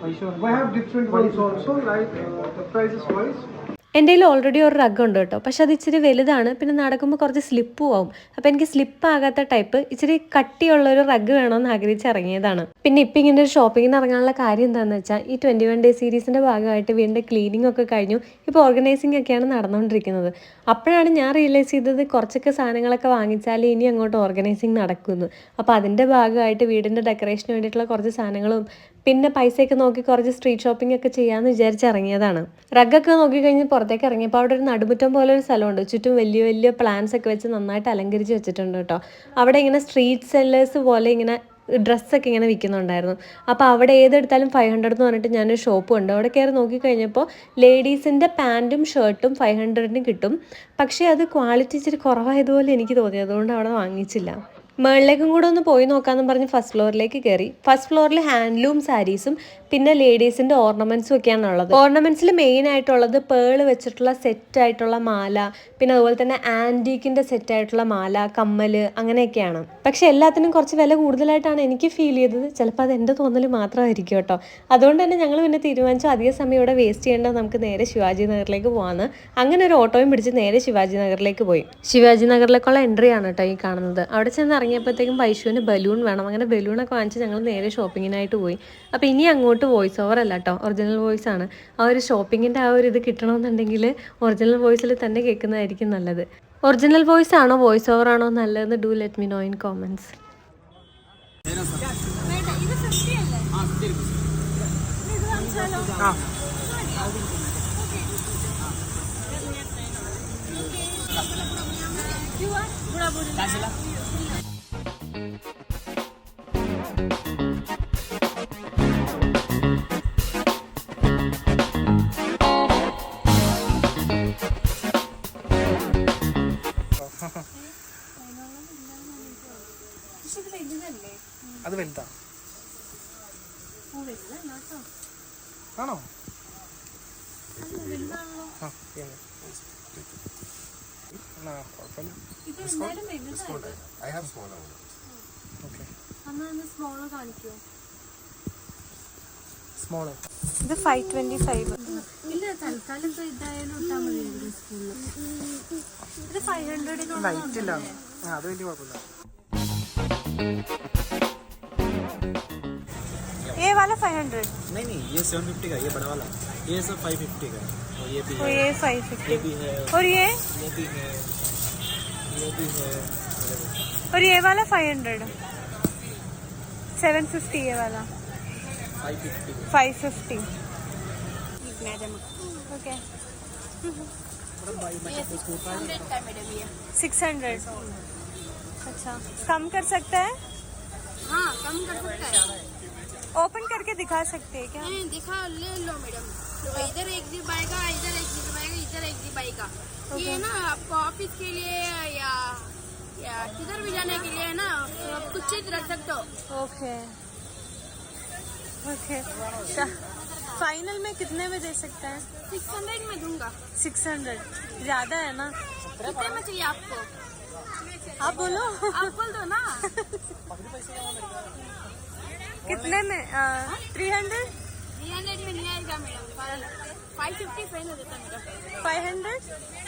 We have different ones also, like the prices wise. എൻ്റെ കയ്യിൽ already ഒരു rug ഉണ്ട് കേട്ടോ, പക്ഷെ അത് ഇച്ചിരി വലുതാണ്, പിന്നെ നടക്കുമ്പോൾ കുറച്ച് സ്ലിപ്പും ആവും. അപ്പോൾ എനിക്ക് സ്ലിപ്പ് ആകാത്ത ടൈപ്പ് ഇച്ചിരി കട്ടിയുള്ളൊരു റഗ് വേണമെന്ന് ആഗ്രഹിച്ച് ഇറങ്ങിയതാണ്. പിന്നെ ഇപ്പം ഇങ്ങനെ ഒരു ഷോപ്പിങ്ങിന് ഇറങ്ങാനുള്ള കാര്യം എന്താണെന്ന് വെച്ചാൽ ഈ 21 ഡേ സീരീസിൻ്റെ ഭാഗമായിട്ട് വീടിൻ്റെ ക്ലീനിങ് ഒക്കെ കഴിഞ്ഞു, ഇപ്പോൾ ഓർഗനൈസിങ് ഒക്കെയാണ് നടന്നുകൊണ്ടിരിക്കുന്നത്. അപ്പോഴാണ് ഞാൻ റിയലൈസ് ചെയ്തത് കുറച്ചൊക്കെ സാധനങ്ങളൊക്കെ വാങ്ങിച്ചാൽ ഇനി അങ്ങോട്ട് ഓർഗനൈസിങ് നടക്കുന്നു. അപ്പോൾ അതിൻ്റെ ഭാഗമായിട്ട് വീടിൻ്റെ ഡെക്കറേഷന് വേണ്ടിയിട്ടുള്ള കുറച്ച് സാധനങ്ങളും പിന്നെ പൈസയൊക്കെ നോക്കി കുറച്ച് സ്ട്രീറ്റ് ഷോപ്പിംഗ് ഒക്കെ ചെയ്യാമെന്ന് വിചാരിച്ച് ഇറങ്ങിയതാണ്. റഗ്ഗൊക്കെ നോക്കിക്കഴിഞ്ഞ് പുറത്തേക്ക് ഇറങ്ങിയപ്പോൾ അവിടെ ഒരു നടുമുറ്റം പോലെ ഒരു സ്ഥലമുണ്ട്. ചുറ്റും വലിയ വലിയ പ്ലാന്റ്സ് ഒക്കെ വെച്ച് നന്നായിട്ട് അലങ്കരിച്ച് വെച്ചിട്ടുണ്ട് കേട്ടോ. അവിടെ ഇങ്ങനെ സ്ട്രീറ്റ് സെല്ലേഴ്സ് പോലെ ഇങ്ങനെ ഡ്രസ്സൊക്കെ ഇങ്ങനെ വിൽക്കുന്നുണ്ടായിരുന്നു. അപ്പോൾ അവിടെ ഏതെടുത്താലും 500 എന്ന് പറഞ്ഞിട്ട് ഞാനൊരു ഷോപ്പ് ഉണ്ട്. അവിടെ കയറി നോക്കിക്കഴിഞ്ഞപ്പോൾ ലേഡീസിൻ്റെ പാൻറ്റും ഷർട്ടും 500-ന് കിട്ടും. പക്ഷേ അത് ക്വാളിറ്റി ഇച്ചിരി കുറവായതുപോലെ എനിക്ക് തോന്നി, അതുകൊണ്ട് അവിടെ വാങ്ങിച്ചില്ല. മുകളിലേക്കും കൂടെ ഒന്ന് പോയി നോക്കാമെന്ന് പറഞ്ഞ് ഫസ്റ്റ് ഫ്ലോറിലേക്ക് കയറി. ഫസ്റ്റ് ഫ്ലോറിൽ ഹാൻഡ്ലൂം സാരീസും പിന്നെ ലേഡീസിൻ്റെ ഓർണമെൻറ്റ്സും ഒക്കെയാണ് ഉള്ളത്. ഓർണമെൻറ്റ്സിൽ മെയിൻ ആയിട്ടുള്ളത് പേള് വെച്ചിട്ടുള്ള സെറ്റായിട്ടുള്ള മാല, പിന്നെ അതുപോലെ തന്നെ ആൻറ്റീക്കിൻ്റെ സെറ്റായിട്ടുള്ള മാല, കമ്മല്, അങ്ങനെയൊക്കെയാണ്. പക്ഷെ എല്ലാത്തിനും കുറച്ച് വില കൂടുതലായിട്ടാണ് എനിക്ക് ഫീൽ ചെയ്തത്. ചിലപ്പോൾ അത് എൻ്റെ തോന്നൽ മാത്രമായിരിക്കും കേട്ടോ. അതുകൊണ്ട് തന്നെ ഞങ്ങൾ പിന്നെ തീരുമാനിച്ചു അധിക സമയം ഇവിടെ വേസ്റ്റ് ചെയ്യേണ്ടത്, നമുക്ക് നേരെ ശിവാജി നഗറിലേക്ക് പോകാമെന്ന്. അങ്ങനെ ഒരു ഓട്ടോയും പിടിച്ച് നേരെ ശിവാജി നഗറിലേക്ക് പോയി. ശിവാജി നഗറിലേക്കുള്ള എൻട്രി ആണ് കേട്ടോ ഈ കാണുന്നത്. അവിടെ ചെന്ന് ഇറങ്ങിയപ്പോഴത്തേക്കും വൈശുവിന് ബലൂൺ വേണം. അങ്ങനെ ബലൂണൊക്കെ വാങ്ങിച്ച് ഞങ്ങൾ നേരെ ഷോപ്പിങ്ങിനായിട്ട് പോയി. അപ്പോൾ ഇനി അങ്ങോട്ട് വോയിസ് ഓവർ അല്ല കേട്ടോ, ഒറിജിനൽ വോയിസ് ആണ്. ആ ഒരു ഷോപ്പിങ്ങിൻ്റെ ആ ഒരു ഇത് കിട്ടണമെന്നുണ്ടെങ്കിൽ ഒറിജിനൽ വോയിസിൽ തന്നെ കേൾക്കുന്നതായിരിക്കും നല്ലത്. ഒറിജിനൽ വോയിസ് ആണോ വോയിസ് ഓവർ ആണോ നല്ലതെന്ന് do let me know in comments. അത് വലുതാ ആണോ? ഇത് 525. ഇല്ല, തൽക്കാലം ഇപ്പൊ ഇതായാലും ഇട്ടാൽ മതി സ്കൂളിൽ. ഇത് 500 ലൈറ്റ് ഇല്ല, അത് വലിയ കുഴപ്പമില്ല. ये वाला 500? नहीं, ये 750 का, ये बड़ा वाला, ये सब 550 का, और ये भी है, ये 550, ये भी है, और ये भी है, ये भी है, और ये वाला 500, 750 ये वाला 550. ओके, 600. अच्छा, कम कर सकता है? हाँ, कम कर सकता है. ओपन करके दिखा सकते हैं क्या? नहीं, दिखा ले लो मैडम. तो इधर एक जीप आएगा, इधर एक जीप आएगा, इधर एक जीप आएगा. ये ना आपको ऑफिस के लिए या किधर भी जाने के लिए है ना, आप कुछ चीज रख सकते हो. Okay okay. फाइनल में कितने में दे सकता है? 600 में दूंगा. 600 ज्यादा है ना? कितने में चाहिए आपको? आप बोलो. आप बोल दो ना. कितने में? 300? 300 में नहीं आएगा मैडम. 550 फाइनल देता मैडम. 500?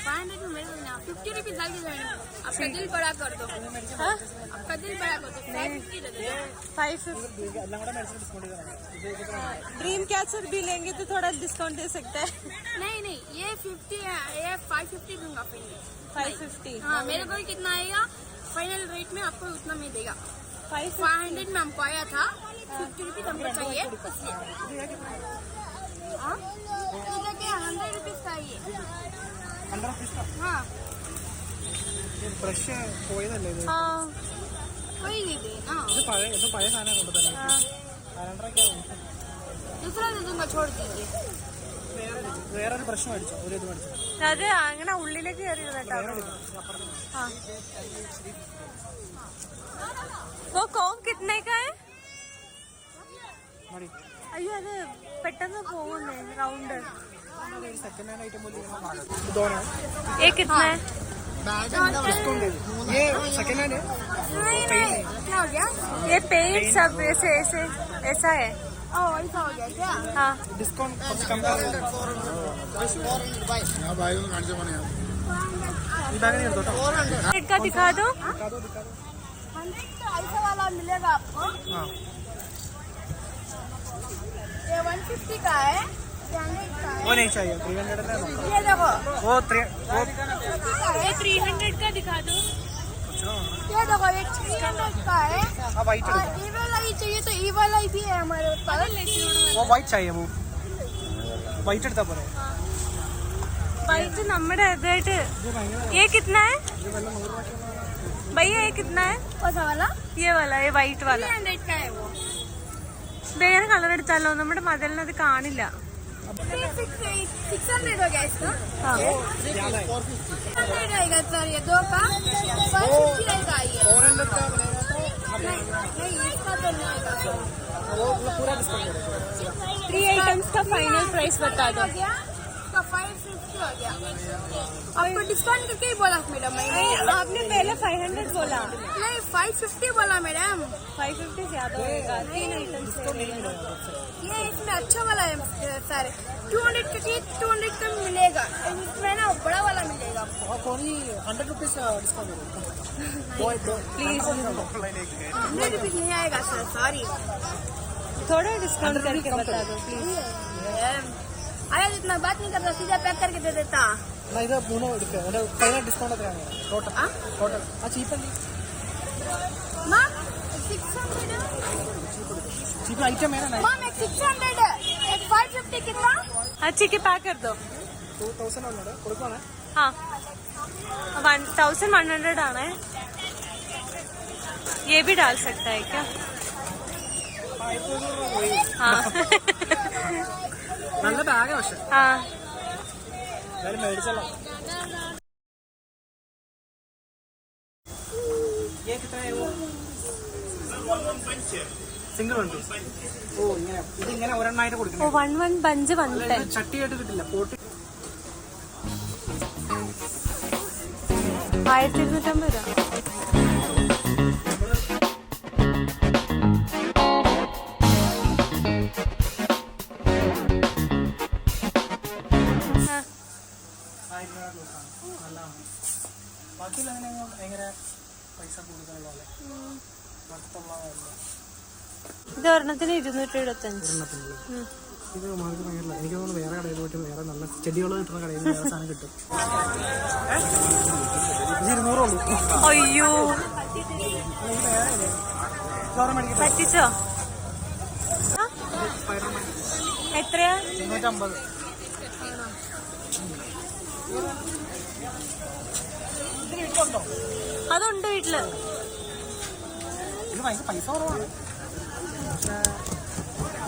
500 में मैडम ना 50 रुपीज डाल दीजिए मैडम. आपका दिल बड़ा कर दो. हाँ? आपका दिल बड़ा कर दो. 550 दे दो. 550. ड्रीम कैचर भी लेंगे तो थोड़ा डिस्काउंट दे सकता है. नहीं, ये 50 है, ये 550 दूंगा फाइनल. 550. हाँ, मेरे को कितना आएगा फाइनल रेट में आपको उतना में देगा. 500 में हमको आया था, 50 रुपीज हमको चाहिए इसलिए. हाँ, 100 रुपीज का ये. 100 rupees का हाँ, ബ്രഷ് പോയതല്ലേ ഇത്? हाँ कोई नहीं दे ना. ഇത് പഴയ സാധനം കൊണ്ട് തന്നെ हाँ. 500 दूसरा दे दूंगा, छोड़ दीजिए. വേറൊരു ബ്രഷ് മേടിച്ചോ, ഒരു ഇത് മേടിച്ചോ. അത് അങ്ങനെ ഉള്ളിലേക്ക് കയറിയത് കേട്ടോ. हाँ. वो कॉम कितने का है? മതി. അയ്യോ, അത് പെട്ടെന്ന് പോകുന്നേ റൗണ്ട്. സെക്കൻഡ് ഹാൻഡ് ഐറ്റം പോലെ ഇതോണോ? ये कितना है? डिस्काउंट दे दो. ये सेकंड हैंड है. नहीं, क्या हो गया? ये पेंट सब ऐसे ऐसा है. ऐसा हो गया क्या? हाँ डिस्काउंट कुछ कम कर दो। ये बैग नहीं करता 100 का दिखा दो। 100 का ऐसा वाला मिलेगा आपको। हाँ ये 150 का है, 300 का है। वो नहीं चाहिए 300 है ना ये देखो, वो ये 300 का दिखा दो। ये देखो, ये 300 का है। हाँ वाइट और ये वाला ही चाहिए तो ये वाला ही भी है हमारे पास। वो वाइट चाहिए वो वाइट എടുത്താ പോരെ വൈറ്റ് നമ്മുടെ ഇതായിട്ട് ये कितना है भैया? ये कितना है? कौन सा वाला? ये वाला, ये वाइट वाला 300 का है वो। വേറെ കളർ എടുത്താലോ? നമ്മുടെ മതിലിന് അത് കാണില്ല. 600 हो गया इसका। हाँ 600 रहेगा सर, ये 2 का 550 रहेगा ये। 400 का नहीं इसका तो नहीं आएगा। वो पूरा डिस्काउंट करेगा 3 आइटम्स का फाइनल प्राइस बता दो। हो गया इसका 550 हो गया। आपको डिस्काउंट करके ही बोला मैडम मैंने। आपने पहले 500 बोला। नहीं 550 बोला मैडम। 550 ज्यादा होगा, 3 आइटम्स ये इसमें अच्छा वाला है सर, 200 का 200 का मिलेगा। इसमें ना बड़ा वाला मिलेगा आपको। और कोई 100 रुपीस डिस्काउंट करेगा प्लीज 100 रुपीज नहीं आएगा सर, सॉरी। थोड़ा डिस्काउंट करके बता दो प्लीज. आया जितना बात नहीं करता सीधा पैक करके दे देता. ना इधर മൂന്നോ എടുക്കുക അതിന്റെ ഫൈനൽ ഡിസ്കൗണ്ട് എത്രയാണ് ടോട്ടൽ ടോട്ടൽ ആ ചീപ്പ് അല്ലേ മാം 600 चीप आइटम है ना माम एक 600 एक 550 कितना. अच्छी के पैक कर दो. 2000 ആണ് കൊടുക്കാനാ. हाँ 1100 आना है. ये भी डाल सकता है क्या? हाँ നല്ല ബാഗ് പക്ഷേ हाँ എന്തായാലും മേടിച്ചല്ലോ. ये कितना है वो സിംഗിൾ ഉണ്ട്. ഓ ഇങ്ങനെ ഇതിങ്ങനെ ഒരെണ്ണമായിട്ട് वो കൊടുക്കണം. 1 बंज 110. ചട്ടിയായിട്ട് കിട്ടില്ല പോട്ട്. 1250 രൂപ. ബാക്കിയുള്ള അങ്ങനെ ഭയങ്കര പൈസ കൂടുതലുള്ള പോലെ വർത്തുള്ളതല്ല. ഇത് ഒരെണ്ണത്തിന് 275. ഇത് മാർക്ക് ഭയങ്കര എനിക്ക് തോന്നുന്നു വേറെ കടയിൽ പോയിട്ട് വേറെ നല്ല ചെടികൾ കിട്ടുന്ന കടയിൽ നിന്ന് വേറെ സാധനം കിട്ടും. ഇത് 200 ഉള്ളൂ. അയ്യോ പറ്റിച്ചോ? എത്രയാ? 250. അതുണ്ട് വീട്ടില്. ഇത് ഭയങ്കര പൈസ കുറവാണ്. പക്ഷേ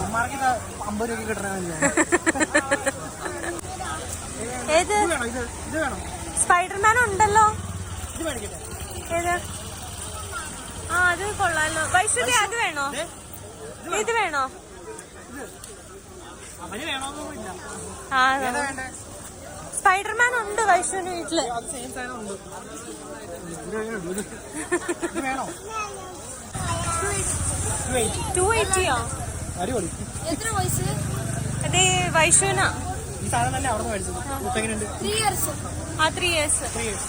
ഉമ്മാർക്ക് ഇത് 50 രൂപയ്ക്ക് കിട്ടണമെന്നില്ല. ഏത് ഇത് വേണോ? ഇത് വേണോ? സ്പൈഡർമാൻ ഉണ്ടല്ലോ. ഇത് മേടിക്കട്ടെ. ഏത്? ആ അത് കൊള്ളാലോ. വൈശുദ്ധി അത് വേണോ? ഇത് വേണോ? അവന് വേണമെന്നൊന്നുമില്ല. ആ ഏതാ വേണ്ടേ? സ്പൈഡർമാൻ ഉണ്ട് വൈശുവിന്റെ വീട്ടില്. അത് സെയിം സാധനം ഉണ്ട്. ഇത് വേണോ? 280യോ? അടിപൊളി. എത്ര വയസ്സ്? അതെ വൈശുവിനാ. ഈ സാധനം തന്നെ അവിടെ നിന്ന് മേടിച്ചത്. ഇപ്പൊ എങ്ങനെയുണ്ട്? 3 years. ആ 3 years. 3 years.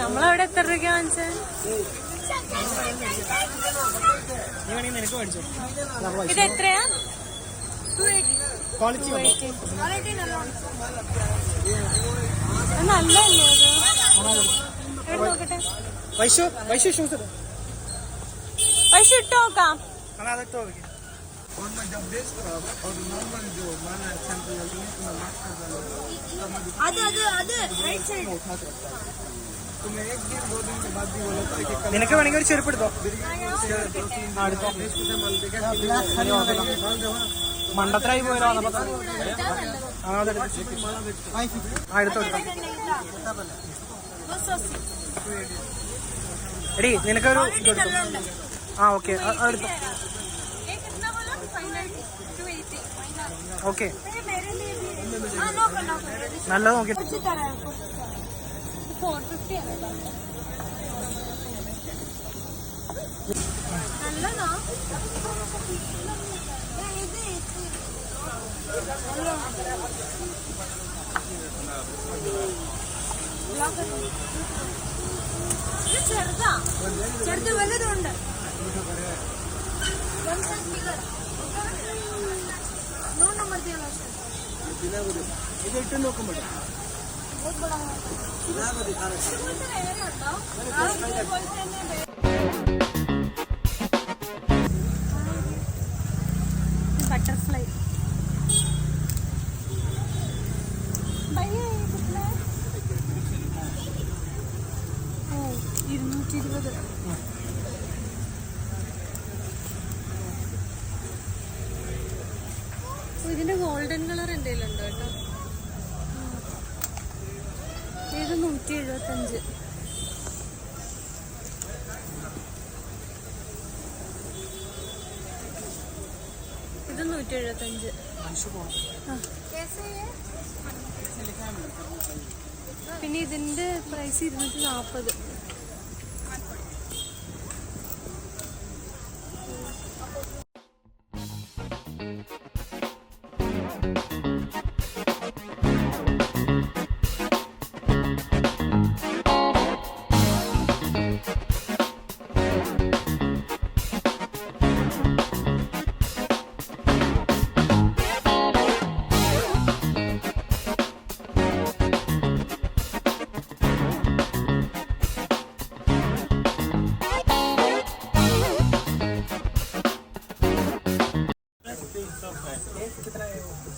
നമ്മളവിടെ എത്ര രൂപ വാങ്ങിച്ചേ? നീ വേണമെങ്കിൽ നിനക്ക് മേടിച്ചോ. ഇത് എത്രയാ? ക്വാളിറ്റി Quality നല്ലോണം. അത് നല്ലതല്ലേ അത്? എവിടെ നോക്കട്ടെ. വൈശു ഷൂസ് ഇടും. വൈശു ഇട്ട് നോക്കാം. അതൊക്കെ നോക്കി. അത് റൈറ്റ് സൈഡ്. നിനക്ക് വേണമെങ്കിൽ ഒരു ചെരുപ്പ് എടുത്തോ. മണ്ടത്തരായി പോയാലോ. എടുത്തോ. എടി നിനക്കൊരു ആ ഓക്കെ എടുത്തോ. ഓക്കെ നല്ലത് നോക്കി. 450 ആണ്. നല്ലതാ. ഇത് ചെറുതാ, ചെറുത് വലുതുണ്ട്. ഇത് ഇട്ട് നോക്കുമ്പോൾ बटरफ्लाई ഇതിന്റെ ഗോൾഡൻ കളർ എന്തെങ്കിലും ഉണ്ടോ കേട്ടോ? ഇത് 175. ഇത് 175. പിന്നെ ഇതിന്റെ പ്രൈസ് 240.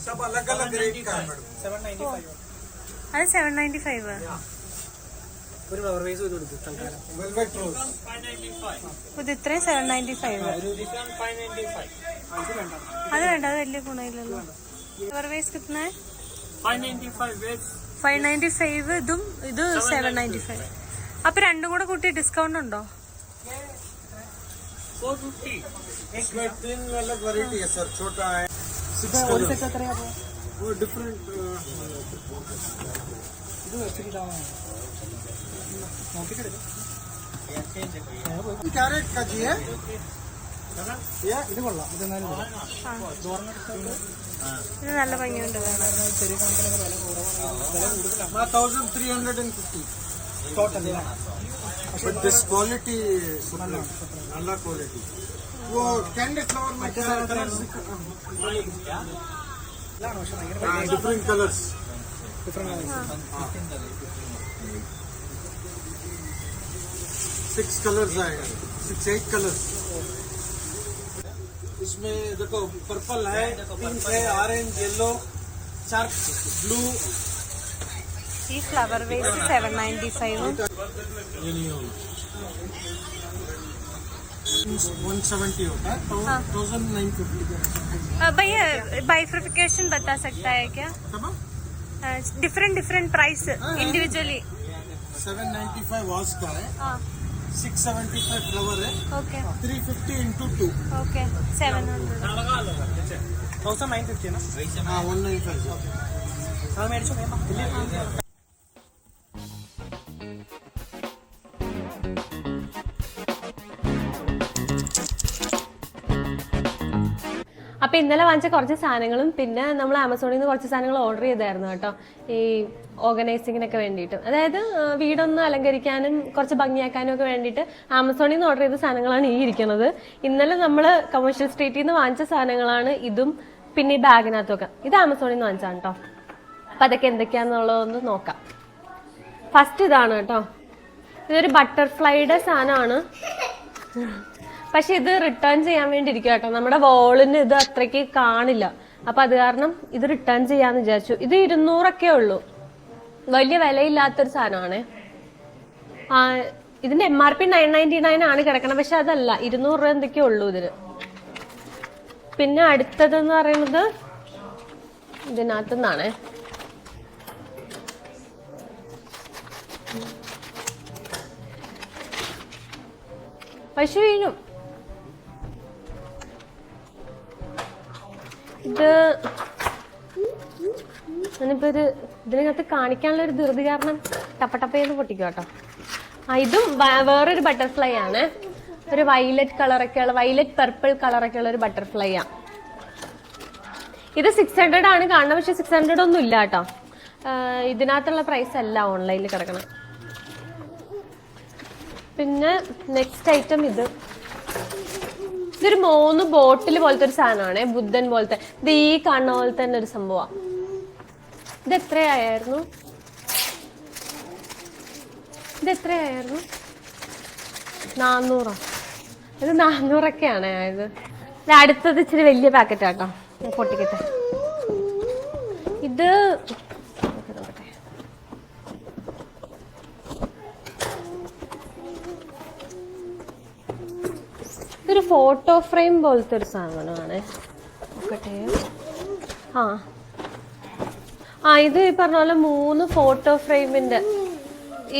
सब अलग अलग रेट का है मैडम. 795. അത് 795. ഒരു ഫ്ലവർ വേസ് ചെയ്ത് കൊടുക്കും തൽക്കാലം. वेलवेट रोज. ഇത് ഇത്രയും 795. അത് വേണ്ട. അത് വേണ്ട, അത് വലിയ ഗുണമില്ലല്ലോ. ഫ്ലവർ വേസ് കിട്ടുന്ന 595. ഇതും ഇത് 795. അപ്പൊ രണ്ടും കൂടെ കൂട്ടി ഡിസ്കൗണ്ട് ഉണ്ടോ? इसमें 3 अलग वैरायटी है सर. छोटा है ഒരു സെറ്റ് എത്രയാ? वो डिफरेंट. ഇത് വെച്ചിട്ട് നോക്കിട്ടെടുക്കും. क्या रेट का जी है? ഇത് കൊള്ളാം. ഇത് എന്നാലും ഇത് നല്ല ഭംഗിയുണ്ട് കാണാൻ. ചെറിയ കണക്കിനൊക്കെ വില കുറവാണ്. വില കൂടുതലാണ് 1350 total. but this quality Nalla quality. वो कैंडी फ्लावर में ഇതാണ് പക്ഷെ ഭയങ്കര डिफरेंट कलर्स. ഡിഫറെന്റ് 6 कलर्स आएगा. 6-8 कलर्स. इसमें देखो पर्पल है, पिंक है, ऑरेंज, येलो, शार्क ब्लू. ഈ ഫ്ലവർ വേസ് 795. ये नहीं होगा. 170 होता है. 1950 का. भैया बाइफिकेशन बता सकता है क्या? Different price individually. 795 वॉश का है. हाँ 675 फ्लावर है. Okay 350 into 2. ओके 700. 1950 हाँ 195. അത് മേടിച്ചോ. അപ്പോൾ ഇന്നലെ വാങ്ങിച്ച കുറച്ച് സാധനങ്ങളും പിന്നെ നമ്മൾ ആമസോണിൽ നിന്ന് കുറച്ച് സാധനങ്ങൾ ഓർഡർ ചെയ്തായിരുന്നു കേട്ടോ, ഈ ഓർഗനൈസിങ്ങിനൊക്കെ വേണ്ടിയിട്ട്. അതായത് വീടൊന്ന് അലങ്കരിക്കാനും കുറച്ച് ഭംഗിയാക്കാനും ഒക്കെ വേണ്ടിയിട്ട് ആമസോണിൽ നിന്ന് ഓർഡർ ചെയ്ത സാധനങ്ങളാണ് ഈ ഇരിക്കുന്നത്. ഇന്നലെ നമ്മൾ കമേഴ്ഷ്യൽ സ്ട്രീറ്റിൽ നിന്ന് വാങ്ങിച്ച സാധനങ്ങളാണ് ഇതും പിന്നെ ഈ ബാഗിനകത്തൊക്കെ. ഇത് ആമസോണിൽ നിന്ന് വാങ്ങിച്ചാണ് കേട്ടോ. അപ്പം അതൊക്കെ എന്തൊക്കെയാണെന്നുള്ളതൊന്ന് നോക്കാം. ഫസ്റ്റ് ഇതാണ് കേട്ടോ, ഇതൊരു ബട്ടർഫ്ലൈയുടെ സാധനമാണ്. പക്ഷെ ഇത് റിട്ടേൺ ചെയ്യാൻ വേണ്ടി ഇരിക്കുക കേട്ടോ. നമ്മുടെ വോളിന് ഇത് അത്രയ്ക്ക് കാണില്ല, അപ്പൊ അത് കാരണം ഇത് റിട്ടേൺ ചെയ്യാന്ന് വിചാരിച്ചു. ഇത് 200 ഉള്ളൂ, വലിയ വിലയില്ലാത്തൊരു സാധനമാണ്. ഇതിന്റെ MRP 999 ആണ് കിടക്കണം, പക്ഷെ അതല്ല, 200 രൂപ എന്തൊക്കെയോ ഉള്ളൂ ഇതിന്. പിന്നെ അടുത്തതെന്ന് പറയുന്നത് ഇതിനകത്തുനിന്നാണ്. പശു വീഴും. ഇത് ഞാനിപ്പോ ഇതിനകത്ത് കാണിക്കാനുള്ള ഒരു ധൃതി കാരണം ടപ്പട്ടപ്പയെന്ന് പൊട്ടിക്കും കേട്ടോ. ഇതും വേറൊരു ബട്ടർഫ്ലൈ ആണ്. ഒരു വയലറ്റ് കളറൊക്കെയുള്ള വയലറ്റ് പർപ്പിൾ കളറൊക്കെയുള്ള ഒരു ബട്ടർഫ്ലൈ ആണ്. ഇത് 600 ആണ് കാണുന്നത്, പക്ഷെ 600 ഒന്നും ഇല്ല കേട്ടോ. ഇതിനകത്തുള്ള പ്രൈസ് അല്ല ഓൺലൈനിൽ കിടക്കണം. പിന്നെ നെക്സ്റ്റ് ഐറ്റം ഇതൊരു 3 ബോട്ടിൽ പോലത്തെ ഒരു സാധനമാണ്, ബുദ്ധൻ പോലത്തെ. ഇത് ഈ കാണുന്ന പോലെ തന്നെ ഒരു സംഭവമാണ്. ഇത് എത്രയായിരുന്നു? 400. ഇത് 400ഒക്കെയാണ് ആയത്. ഇത് അടുത്തത് ഇച്ചിരി വലിയ പാക്കറ്റ് ആട്ടോ, പൊട്ടിക്കട്ടെ. ഇത് ഇതൊരു ഫോട്ടോ ഫ്രെയിം പോലത്തെ ഒരു സാധനമാണ്. നോക്കട്ടെ. ഇത് ഈ പറഞ്ഞ പോലെ 3 ഫോട്ടോ ഫ്രെയിമിന്റെ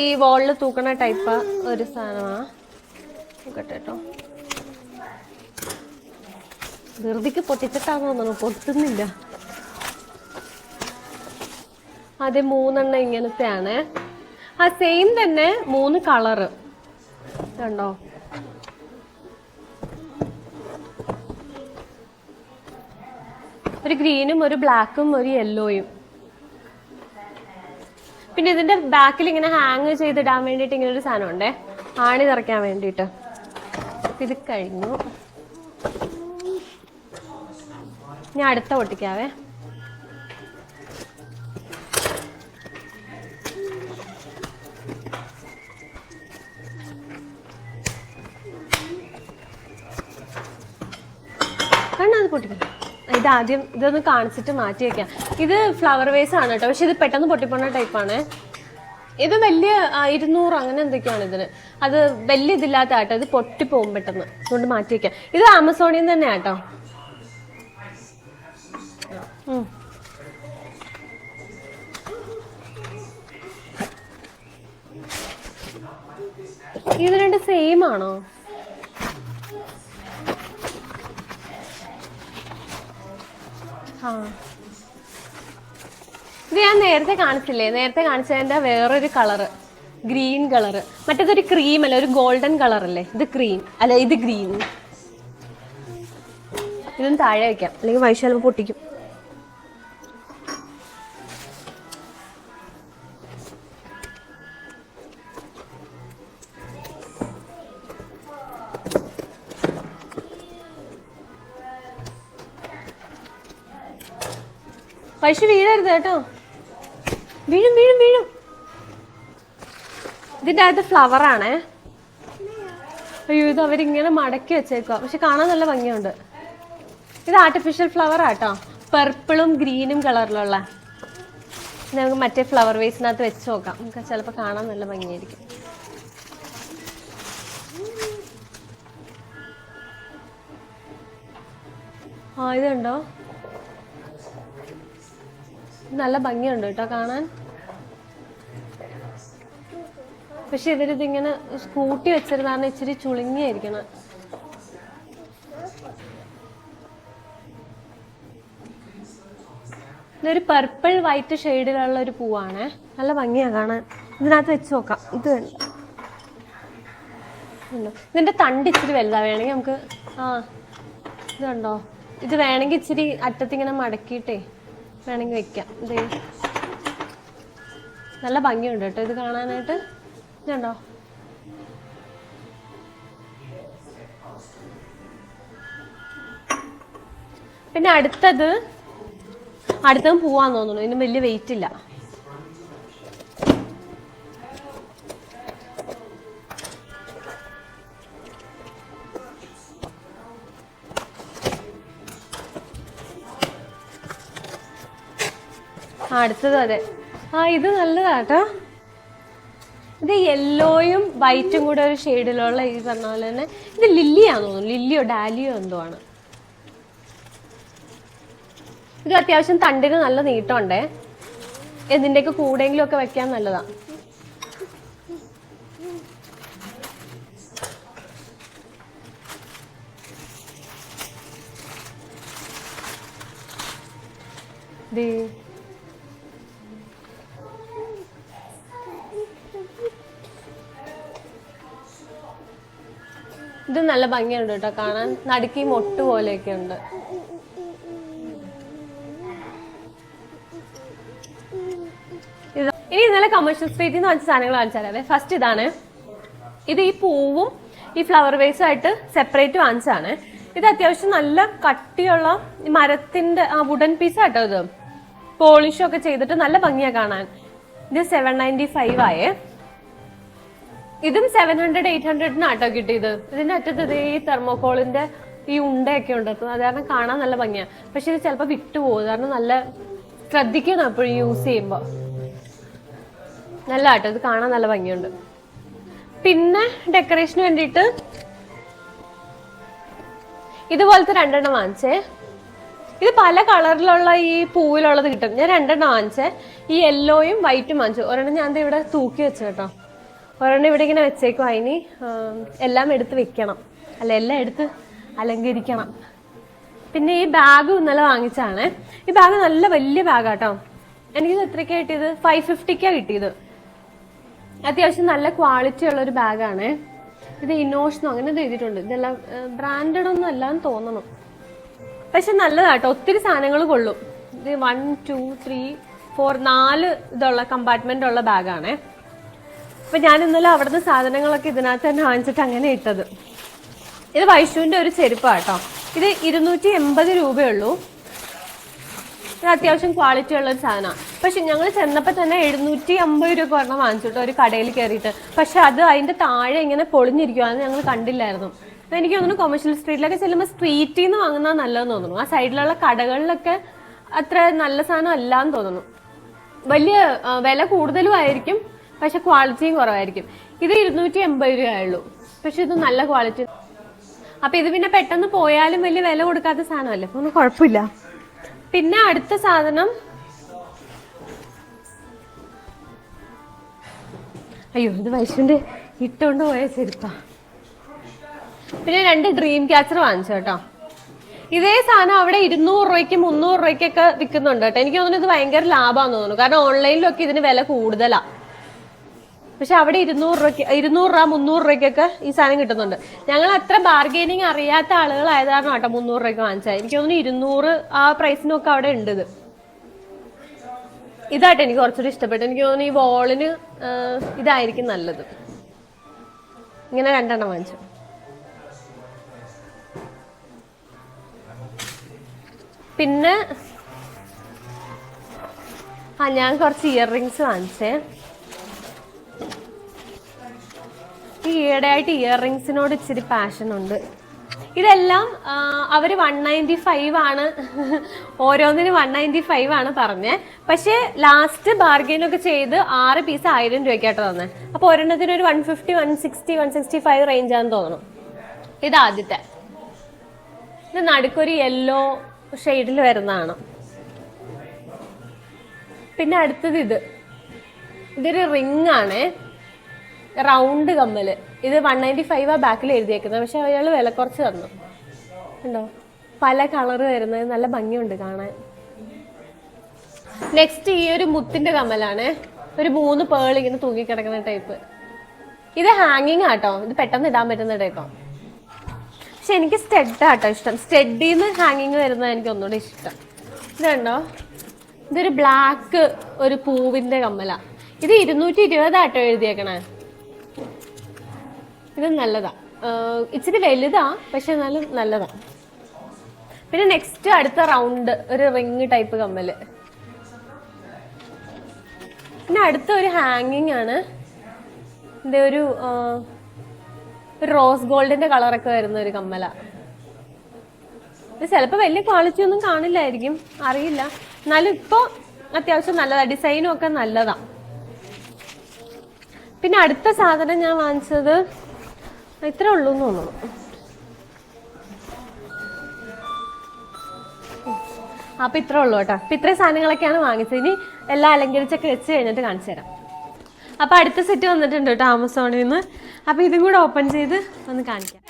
ഈ വോളിൽ തൂക്കണ ടൈപ്പ് ഒരു സാധനമാണ്. നോക്കട്ടെ കേട്ടോ. ധൃതിക്ക് പൊട്ടിച്ചിട്ടാന്ന് തോന്നുന്നു, പൊട്ടുന്നില്ല. അത് 3 എണ്ണം ഇങ്ങനത്തെയാണ്. സെയിം തന്നെ 3 കളറ് കണ്ടോ. ഒരു ഗ്രീനും ഒരു ബ്ലാക്കും ഒരു യെല്ലോയും. പിന്നെ ഇതിന്റെ ബാക്കിൽ ഇങ്ങനെ ഹാങ് ചെയ്തിടാൻ വേണ്ടിയിട്ട് ഇങ്ങനെ ഒരു സാധനം ഉണ്ടേ, ആണി നിറയ്ക്കാൻ വേണ്ടിയിട്ട്. ഇത് കഴിഞ്ഞു. ഞാൻ അടുത്ത പൊട്ടിക്കാവേ. കണ്ണത് പൊട്ടിക്കണം. ഇതാദ്യം ഇതൊന്ന് കാണിച്ചിട്ട് മാറ്റി വെക്കാം. ഇത് ഫ്ലവർ വേസ് ആണ് കേട്ടോ, പക്ഷെ ഇത് പെട്ടെന്ന് പൊട്ടിപ്പോണ ടൈപ്പാണ്. ഇത് വലിയ 200 അങ്ങനെ എന്തൊക്കെയാണ് ഇതിന്. അത് വലിയ ഇതില്ലാത്ത കേട്ടോ, ഇത് പൊട്ടിപ്പോവും പെട്ടെന്ന്, അതുകൊണ്ട് മാറ്റി വെക്കാം. ഇത് ആമസോണിൽ നിന്ന് തന്നെ കേട്ടോ. ഇത് 2 സെയിം ആണോ? ഇത് ഞാൻ നേരത്തെ കാണിച്ചില്ലേ, നേരത്തെ കാണിച്ചതിന്റെ വേറൊരു കളറ്, ഗ്രീൻ കളറ്. മറ്റേതൊരു ക്രീം അല്ല, ഒരു ഗോൾഡൻ കളർ അല്ലേ. ഇത് ക്രീം അല്ല, ഇത് ഗ്രീൻ. ഇതൊന്ന് താഴെ വെക്കാം, അല്ലെങ്കിൽ വൈശാൽ പൊട്ടിക്കും. വൈശു വീഴരുത് കേട്ടോ, വീഴും വീഴും വീഴും. ഇതിൻ്റെ അകത്ത് ഫ്ലവറാണേ. അയ്യോ, ഇത് അവരിങ്ങനെ മടക്കി വെച്ചേക്കുക, പക്ഷെ കാണാൻ നല്ല ഭംഗിയുണ്ട്. ഇത് ആർട്ടിഫിഷ്യൽ ഫ്ലവർ ആട്ടോ, പർപ്പിളും ഗ്രീനും കളറിലുള്ള. നമുക്ക് മറ്റേ ഫ്ലവർ വേസിനകത്ത് വെച്ച് നോക്കാം, നമുക്ക് ചിലപ്പോൾ കാണാൻ നല്ല ഭംഗിയായിരിക്കും. ഇതുണ്ടോ, നല്ല ഭംഗിയുണ്ട് കേട്ടോ കാണാൻ. പക്ഷെ ഇവരിതിങ്ങനെ സ്കൂട്ടി വെച്ചിരുന്നാണ് ഇച്ചിരി ചുളുങ്ങിയായിരിക്കണം. ഇതൊരു പർപ്പിൾ വൈറ്റ് ഷെയ്ഡിലുള്ള ഒരു പൂവാണ്, നല്ല ഭംഗിയാണ് കാണാൻ. ഇതിനകത്ത് വെച്ച് നോക്കാം. ഇത് ഇതിന്റെ തണ്ട് ഇച്ചിരി വലുതാ, വേണമെങ്കിൽ നമുക്ക് ഇത് കണ്ടോ, ഇത് വേണമെങ്കിൽ ഇച്ചിരി അറ്റത്തിങ്ങനെ മടക്കിയിട്ടേ വേണമെങ്കിൽ വെക്കാം. ഇത് നല്ല ഭംഗിയുണ്ട് കേട്ടോ ഇത് കാണാനായിട്ട്. ഇതുണ്ടോ, പിന്നെ അടുത്തതും പോവാന്ന് തോന്നുന്നു, ഇതിന് വലിയ വെയിറ്റ് ഇല്ല. അടുത്തത് അതെ, ഇത് നല്ലതാട്ടോ. ഇത് യെല്ലോയും വൈറ്റും കൂടെ ഒരു ഷെയ്ഡിലുള്ള ഈ പറഞ്ഞ പോലെ തന്നെ. ഇത് ലില്ലിയാന്ന് തോന്നുന്നു, ലില്ലിയോ ഡാലിയോ എന്തോ ആണ്. ഇത് അത്യാവശ്യം തണ്ടിന് നല്ല നീട്ടമുണ്ടേ, എന്തിൻ്റെയൊക്കെ കൂടെയെങ്കിലും ഒക്കെ വെക്കാൻ നല്ലതാ. ഇത് നല്ല ഭംഗിയുണ്ട് കേട്ടോ കാണാൻ, നടുക്കി മൊട്ട് പോലെയൊക്കെ ഉണ്ട്. ഇനി ഇന്നലെ കമേഴ്ഷ്യൽ സ്ട്രീറ്റിൽ നിന്ന് വാങ്ങിച്ച സാധനങ്ങൾ വാങ്ങിച്ചാലേ. ഫസ്റ്റ് ഇതാണ്. ഇത് ഈ പൂവും ഈ ഫ്ലവർ വേസും ആയിട്ട് സെപ്പറേറ്റ് വാങ്ങിച്ചതാണ്. ഇത് അത്യാവശ്യം നല്ല കട്ടിയുള്ള മരത്തിന്റെ വുഡൻ പീസ് ആട്ടോ. ഇത് പോളിഷൊക്കെ ചെയ്തിട്ട് നല്ല ഭംഗിയാ കാണാൻ. ഇത് 795 ആയേ. ഇതും 700-800 കിട്ടിയത്. ഇതിന്റെ അറ്റത്ത് ഇതേ തെർമോകോളിന്റെ ഈ ഉണ്ടയൊക്കെ ഉണ്ട്, അത് കാരണം കാണാൻ നല്ല ഭംഗിയാണ്. പക്ഷെ ഇത് ചിലപ്പോൾ വിട്ടുപോകും, കാരണം നല്ല ശ്രദ്ധിക്കണം എപ്പോഴും യൂസ് ചെയ്യുമ്പോൾ. നല്ല ആട്ടോ, ഇത് കാണാൻ നല്ല ഭംഗിയുണ്ട്. പിന്നെ ഡെക്കറേഷന് വേണ്ടിയിട്ട് ഇതുപോലത്തെ 2 വാങ്ങിച്ചേ. ഇത് പല കളറിലുള്ള ഈ പൂവിലുള്ളത് കിട്ടും. ഞാൻ 2 വാങ്ങിച്ചേ. ഈ യെല്ലോയും വൈറ്റും വാങ്ങിച്ചു. ഒരെണ്ണം ഞാൻ ഇവിടെ തൂക്കി വെച്ചു കേട്ടോ. ഒരെണ്ണം ഇവിടെ ഇങ്ങനെ വെച്ചേക്കും. അതിന് എല്ലാം എടുത്ത് വെക്കണം, അല്ല എല്ലാം എടുത്ത് അലങ്കരിക്കണം. പിന്നെ ഈ ബാഗ് ഇന്നലെ വാങ്ങിച്ചാണ്. ഈ ബാഗ് നല്ല വലിയ ബാഗാട്ടോ. എനിക്കിത് എത്രയ്ക്കാണ് കിട്ടിയത്? 550 കിട്ടിയത്. അത്യാവശ്യം നല്ല ക്വാളിറ്റി ഉള്ള ഒരു ബാഗാണ്. ഇത് ഇനോഷനോ അങ്ങനെ എഴുതിയിട്ടുണ്ട്. ഇതെല്ലാം ബ്രാൻഡഡ് ഒന്നും അല്ലാന്ന് തോന്നണം, പക്ഷെ നല്ലതാട്ടോ. ഒത്തിരി സാധനങ്ങൾ കൊള്ളും. ഇത് 1 2 3 4 4 ഇതുള്ള കമ്പാർട്ട്മെന്റ് ഉള്ള ബാഗാണ്. അപ്പൊ ഞാൻ ഇന്നലെ അവിടുന്ന് സാധനങ്ങളൊക്കെ ഇതിനകത്ത് തന്നെ വാങ്ങിച്ചിട്ട് അങ്ങനെ ഇട്ടത്. ഇത് വൈഷുവിന്റെ ഒരു ചെരുപ്പാട്ടോ. ഇത് 280 രൂപയുള്ളൂ. ഇത് അത്യാവശ്യം ക്വാളിറ്റി ഉള്ള ഒരു സാധനമാണ്. പക്ഷെ ഞങ്ങൾ ചെന്നപ്പോൾ തന്നെ 750 രൂപ ഒരെണ്ണം വാങ്ങിച്ചിട്ട് ഒരു കടയിൽ കയറിയിട്ട്. പക്ഷെ അത് അതിന്റെ താഴെ ഇങ്ങനെ പൊളിഞ്ഞിരിക്കും, അത് ഞങ്ങൾ കണ്ടില്ലായിരുന്നു. എനിക്ക് തോന്നുന്നു കൊമേഴ്ഷ്യൽ സ്ട്രീറ്റിലൊക്കെ ചെല്ലുമ്പോൾ സ്ട്രീറ്റിൽ നിന്ന് വാങ്ങുന്നത് നല്ലതെന്ന് തോന്നുന്നു. ആ സൈഡിലുള്ള കടകളിലൊക്കെ അത്ര നല്ല സാധനം അല്ലാന്ന് തോന്നുന്നു. വലിയ വില കൂടുതലും ആയിരിക്കും, പക്ഷെ ക്വാളിറ്റിയും കുറവായിരിക്കും. ഇത് 280 രൂപയുള്ളൂ, പക്ഷെ ഇത് നല്ല ക്വാളിറ്റി. അപ്പൊ ഇത് പിന്നെ പെട്ടെന്ന് പോയാലും വലിയ വില കൊടുക്കാത്ത സാധനമല്ലേ, അപ്പൊ ഒന്നും കുഴപ്പമില്ല. പിന്നെ അടുത്ത സാധനം, അയ്യോ ഇത് വൈഷുവിന്റെ ഇട്ടുകൊണ്ട് പോയ ചെരുപ്പാ. പിന്നെ 2 ഡ്രീം ക്യാച്ചർ വാങ്ങിച്ചു കേട്ടോ. ഇതേ സാധനം അവിടെ 200 രൂപയ്ക്ക് 300 രൂപയ്ക്കൊക്കെ വിൽക്കുന്നുണ്ട് കേട്ടോ. എനിക്ക് തോന്നുന്നു ഇത് ഭയങ്കര ലാഭമാണെന്ന് തോന്നുന്നു, കാരണം ഓൺലൈനിലൊക്കെ ഇതിന് വില കൂടുതലാ. പക്ഷെ അവിടെ 200 രൂപ 300 രൂപയ്ക്കൊക്കെ ഈ സാധനം കിട്ടുന്നുണ്ട്. ഞങ്ങൾ അത്ര ബാർഗെയിനിങ് അറിയാത്ത ആളുകളായതാണ് കേട്ടോ 300 രൂപയ്ക്ക് വാങ്ങിച്ചത്. എനിക്ക് തോന്നുന്നു 200 ആ പ്രൈസിനൊക്കെ അവിടെ ഉണ്ട്. ഇതായിട്ട് എനിക്ക് കുറച്ചുകൂടി ഇഷ്ടപ്പെട്ടു. എനിക്ക് തോന്നുന്നു ഈ വോളിന് ഇതായിരിക്കും നല്ലത്. ഇങ്ങനെ 2 വാങ്ങിച്ചു. പിന്നെ ഞാൻ കുറച്ച് ഇയർ റിങ്സ് വാങ്ങിച്ചേ. ഈ ഈയിടെയായിട്ട് ഇയർ റിങ്സിനോട് ഇച്ചിരി പാഷൻ ഉണ്ട്. ഇതെല്ലാം അവർ 195 ആണ്, ഓരോന്നിനും 195 ആണ് പറഞ്ഞത്. പക്ഷെ ലാസ്റ്റ് ബാർഗെയിനൊക്കെ ചെയ്ത് 6 പീസ് 1000 രൂപയ്ക്കായിട്ട് തന്നെ. അപ്പൊ ഒരെണ്ണത്തിന് ഒരു 150 160 165 റേഞ്ചാന്ന് തോന്നുന്നു. ഇത് ആദ്യത്തെ. ഇത് നടുക്കൊരു യെല്ലോ ഷെയ്ഡിൽ വരുന്നതാണ്. പിന്നെ അടുത്തത് ഇതൊരു റിംഗ് ആണ്, റൗണ്ട് കമ്മല്. ഇത് 195 ബാക്കിൽ എഴുതിയേക്കുന്നത്, പക്ഷെ അയാൾ വില കുറച്ച് തന്നു. ഉണ്ടോ, പല കളറ് വരുന്നത്, നല്ല ഭംഗിയുണ്ട് കാണാൻ. നെക്സ്റ്റ് ഈ ഒരു മുത്തിന്റെ കമ്മലാണ്, ഒരു 3 പേൾ ഇങ്ങനെ തൂങ്ങിക്കിടക്കുന്ന ടൈപ്പ്. ഇത് ഹാങ്ങിങ് ആട്ടോ, ഇത് പെട്ടെന്ന് ഇടാൻ പറ്റുന്ന ടൈപ്പാണ്. പക്ഷെ എനിക്ക് സ്റ്റെഡാട്ടോ ഇഷ്ടം. സ്റ്റെഡിന്ന് ഹാങ്ങിങ് വരുന്നത് എനിക്ക് ഒന്നുകൂടെ ഇഷ്ടം. ഇതുണ്ടോ, ഇതൊരു ബ്ലാക്ക് ഒരു പൂവിന്റെ കമ്മല. ഇത് 220 ആട്ടോ എഴുതിയേക്കണേ. ഇത് നല്ലതാ, ഇച്ചിരി വലുതാ, പക്ഷെ എന്നാലും നല്ലതാ. പിന്നെ നെക്സ്റ്റ് അടുത്ത റൗണ്ട് ഒരു റിങ് ടൈപ്പ് കമ്മല്. പിന്നെ അടുത്ത ഒരു ഹാങ്ങിങ് ആണ്. ഇത് ഒരു റോസ് ഗോൾഡിന്റെ കളറൊക്കെ വരുന്ന ഒരു കമ്മല. ഇത് ചിലപ്പോൾ വലിയ ക്വാളിറ്റി ഒന്നും കാണില്ലായിരിക്കും, അറിയില്ല. എന്നാലും ഇപ്പൊ അത്യാവശ്യം നല്ലതാ, ഡിസൈനും ഒക്കെ നല്ലതാ. പിന്നെ അടുത്ത സാധനം ഞാൻ വാങ്ങിച്ചത് ഇത്രേ ഉള്ളൂ എന്ന് തോന്നുന്നു. അപ്പൊ ഇത്രേ ഉള്ളൂ കേട്ടോ. അപ്പൊ ഇത്രയും സാധനങ്ങളൊക്കെയാണ് വാങ്ങിച്ചത്. ഇനി എല്ലാം അലങ്കരിച്ചൊക്കെ വെച്ച് കഴിഞ്ഞിട്ട് കാണിച്ചു തരാം. അപ്പൊ അടുത്ത സെറ്റ് വന്നിട്ടുണ്ട് കേട്ടോ ആമസോണിൽ നിന്ന്. അപ്പൊ ഇതും കൂടെ ഓപ്പൺ ചെയ്ത് ഒന്ന് കാണിക്കാം.